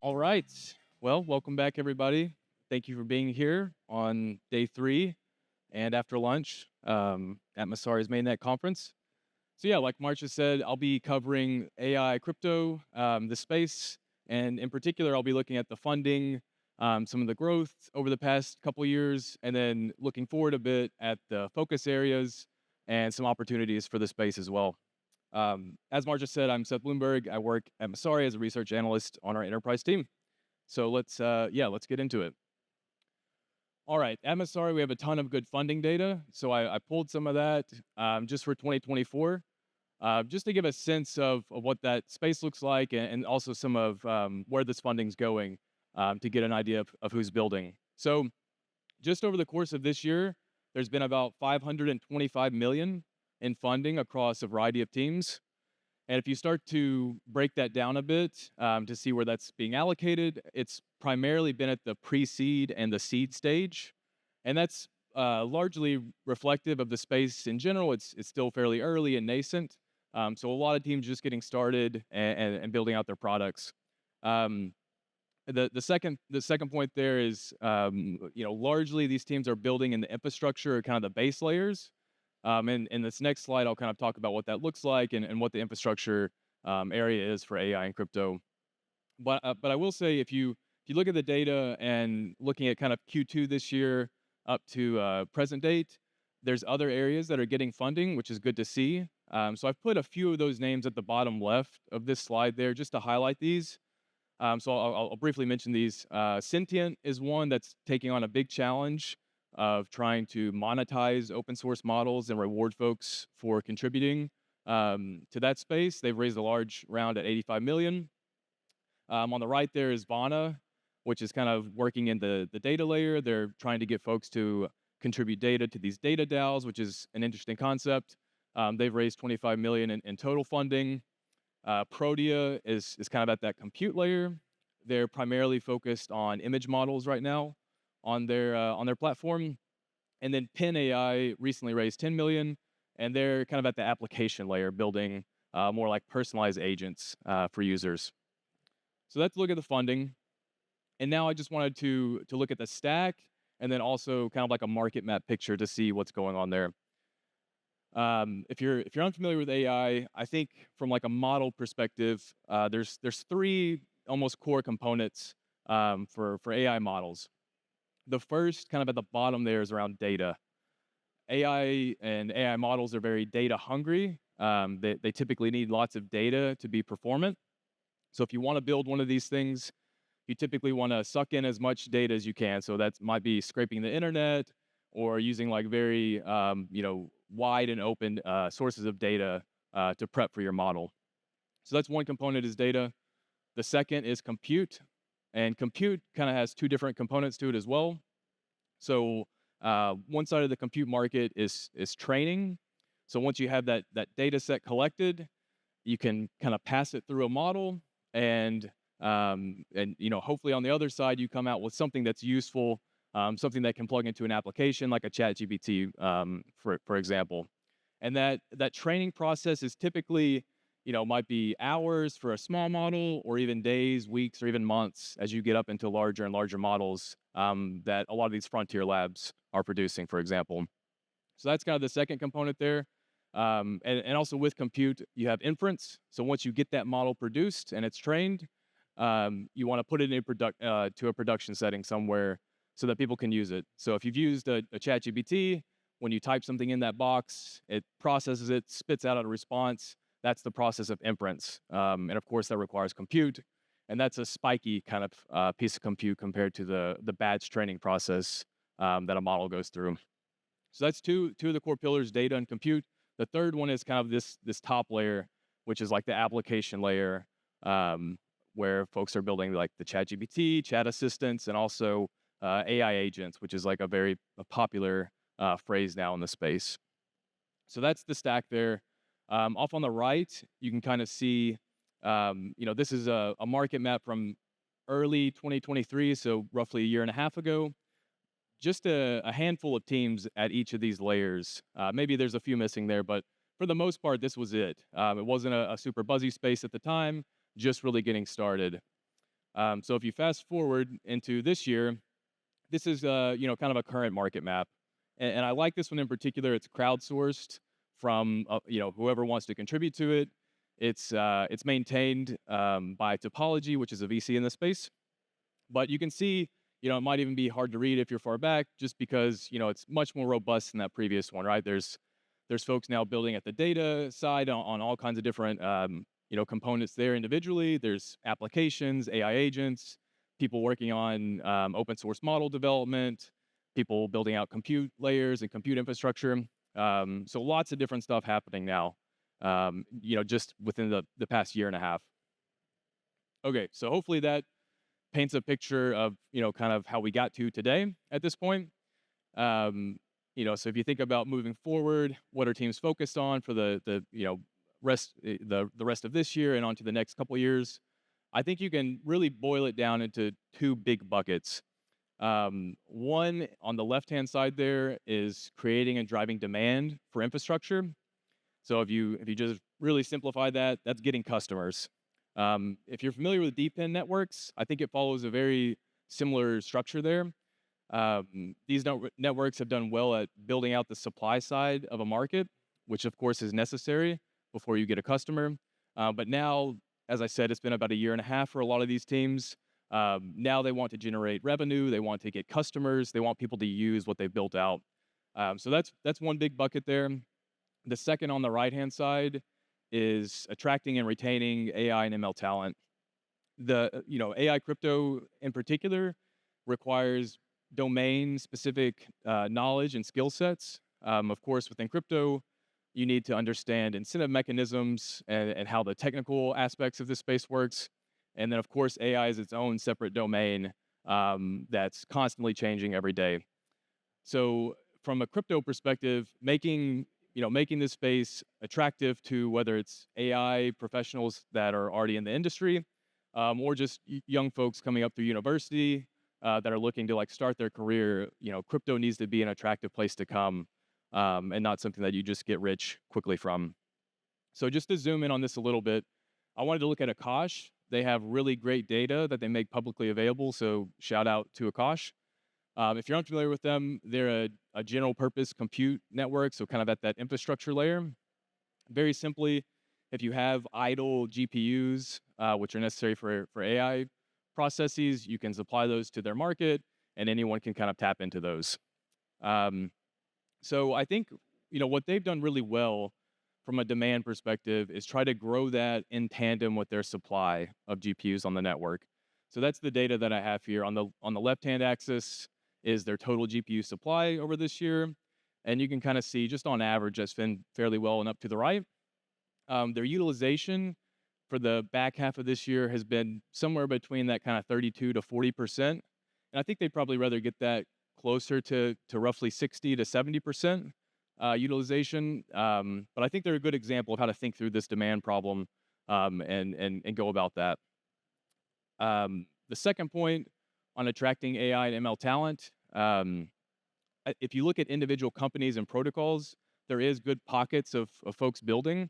All right. Well, welcome back, everybody. Thank you for being here on day 3 and after lunch at Messari's Mainnet conference. So, yeah, like March has said, I'll be covering AI, crypto, the space, and in particular, I'll be looking at the funding, some of the growth over the past couple years, and then looking forward a bit at the focus areas and some opportunities for the space as well. As Mark just said, I'm Seth Bloomberg. I work at Messari as a research analyst on our enterprise team. So let's get into it. All right, at Messari, we have a ton of good funding data. So I pulled some of that just for 2024, just to give a sense of what that space looks like and also some of where this funding's going to get an idea of who's building. So just over the course of this year, there's been about 525 million in funding across a variety of teams. And if you start to break that down a bit to see where that's being allocated, it's primarily been at the pre-seed and the seed stage, and that's largely reflective of the space in general. It's still fairly early and nascent, so a lot of teams just getting started and building out their products. Um, the second point there is largely these teams are building in the infrastructure, kind of the base layers. And in this next slide, I'll kind of talk about what that looks like and what the infrastructure area is for AI and crypto. But I will say if you look at the data and looking at kind of Q2 this year up to present date, there's other areas that are getting funding, which is good to see. So I've put a few of those names at the bottom left of this slide there just to highlight these. So I'll briefly mention these. Sentient is one that's taking on a big challenge of trying to monetize open source models and reward folks for contributing to that space. They've raised a large round at 85 million. On the right there is Vana, which is kind of working in the data layer. They're trying to get folks to contribute data to these data DAOs, which is an interesting concept. They've raised 25 million in total funding. Protea is kind of at that compute layer. They're primarily focused on image models right now on their platform. And then Pin AI recently raised 10 million, and they're kind of at the application layer, building more like personalized agents for users. So let's look at the funding. And now I just wanted to look at the stack and then also kind of like a market map picture to see what's going on there. If you're unfamiliar with AI, I think from like a model perspective, there's three almost core components for AI models. The first, kind of at the bottom there, is around data. AI and AI models are very data hungry. They typically need lots of data to be performant. So if you want to build one of these things, you typically want to suck in as much data as you can. So that might be scraping the internet or using like very wide and open sources of data to prep for your model. So that's one component is data. The second is compute, and compute kind of has two different components to it as well. So one side of the compute market is training. So once you have that data set collected, you can kind of pass it through a model, and hopefully on the other side you come out with something that's useful, something that can plug into an application like a ChatGPT, for example. And that training process is typically, might be hours for a small model, or even days, weeks, or even months as you get up into larger and larger models that a lot of these frontier labs are producing, for example. So that's kind of the second component there. And also with compute, you have inference. So once you get that model produced and it's trained, you want to put it in to a production setting somewhere so that people can use it. So if you've used a ChatGPT, when you type something in that box, it processes it, spits out a response. That's the process of inference. And of course, that requires compute. And that's a spiky kind of piece of compute compared to the batch training process that a model goes through. So that's two of the core pillars, data and compute. The third one is kind of this top layer, which is like the application layer, where folks are building like the ChatGPT, chat assistants, and also AI agents, which is like a very popular phrase now in the space. So that's the stack there. Off on the right, you can kind of see, this is a market map from early 2023, so roughly a year and a half ago. Just a handful of teams at each of these layers. Maybe there's a few missing there, but for the most part, this was it. It wasn't a super buzzy space at the time, just really getting started. So if you fast forward into this year, this is kind of a current market map, and I like this one in particular. It's crowdsourced from whoever wants to contribute to it. It's maintained by Topology, which is a VC in the space. But you can see, it might even be hard to read if you're far back, just because it's much more robust than that previous one, right? There's folks now building at the data side on all kinds of different components there individually. There's applications, AI agents, people working on open source model development, people building out compute layers and compute infrastructure. So lots of different stuff happening now, just within the past year and a half. Okay, so hopefully that paints a picture of kind of how we got to today at this point. So if you think about moving forward, what are teams focused on for the rest of this year and onto the next couple years? I think you can really boil it down into two big buckets. One on the left-hand side there is creating and driving demand for infrastructure. So if you just really simplify that, that's getting customers. If you're familiar with deep-end networks, I think it follows a very similar structure there. These networks have done well at building out the supply side of a market, which of course is necessary before you get a customer. But now, as I said, it's been about a year and a half for a lot of these teams. Now they want to generate revenue, they want to get customers, they want people to use what they've built out. So that's one big bucket there. The second on the right-hand side is attracting and retaining AI and ML talent. The AI crypto in particular requires domain-specific knowledge and skill sets. Of course, within crypto, you need to understand incentive mechanisms and how the technical aspects of this space works. And then, of course, AI is its own separate domain that's constantly changing every day. So, from a crypto perspective, making this space attractive to whether it's AI professionals that are already in the industry, or just young folks coming up through university that are looking to start their career, crypto needs to be an attractive place to come, and not something that you just get rich quickly from. So just to zoom in on this a little bit, I wanted to look at Akash. They have really great data that they make publicly available, so shout out to Akash. If you're unfamiliar with them, they're a general purpose compute network, so kind of at that infrastructure layer. Very simply, if you have idle GPUs, which are necessary for AI processes, you can supply those to their market, and anyone can kind of tap into those. So I think what they've done really well from a demand perspective is try to grow that in tandem with their supply of GPUs on the network. So that's the data that I have here. On the left-hand axis is their total GPU supply over this year, and you can kind of see just on average that's been fairly well and up to the right. Their utilization for the back half of this year has been somewhere between that kind of 32 to 40%. And I think they'd probably rather get that closer to roughly 60 to 70% utilization. But I think they're a good example of how to think through this demand problem and go about that. The second point on attracting AI and ML talent, if you look at individual companies and protocols, there is good pockets of folks building.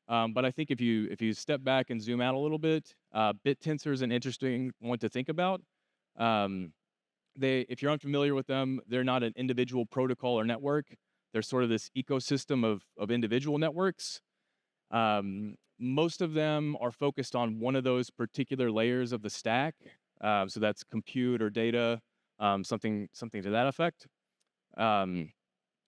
But I think if you step back and zoom out a little bit, BitTensor is an interesting one to think about. If you're unfamiliar with them, they're not an individual protocol or network. They're sort of this ecosystem of individual networks. Most of them are focused on one of those particular layers of the stack. So that's compute or data, something to that effect. And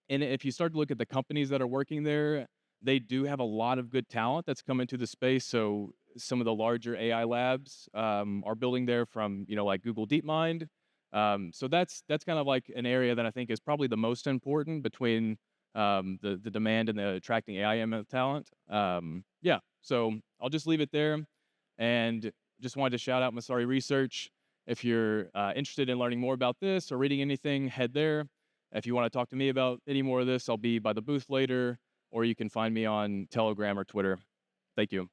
if you start to look at the companies that are working there, they do have a lot of good talent that's come into the space. So some of the larger AI labs are building there from like Google DeepMind. So that's kind of like an area that I think is probably the most important between the demand and the attracting AI ML talent. Yeah, so I'll just leave it there, and just wanted to shout out Messari Research. If you're interested in learning more about this or reading anything, head there. If you want to talk to me about any more of this, I'll be by the booth later, or you can find me on Telegram or Twitter. Thank you.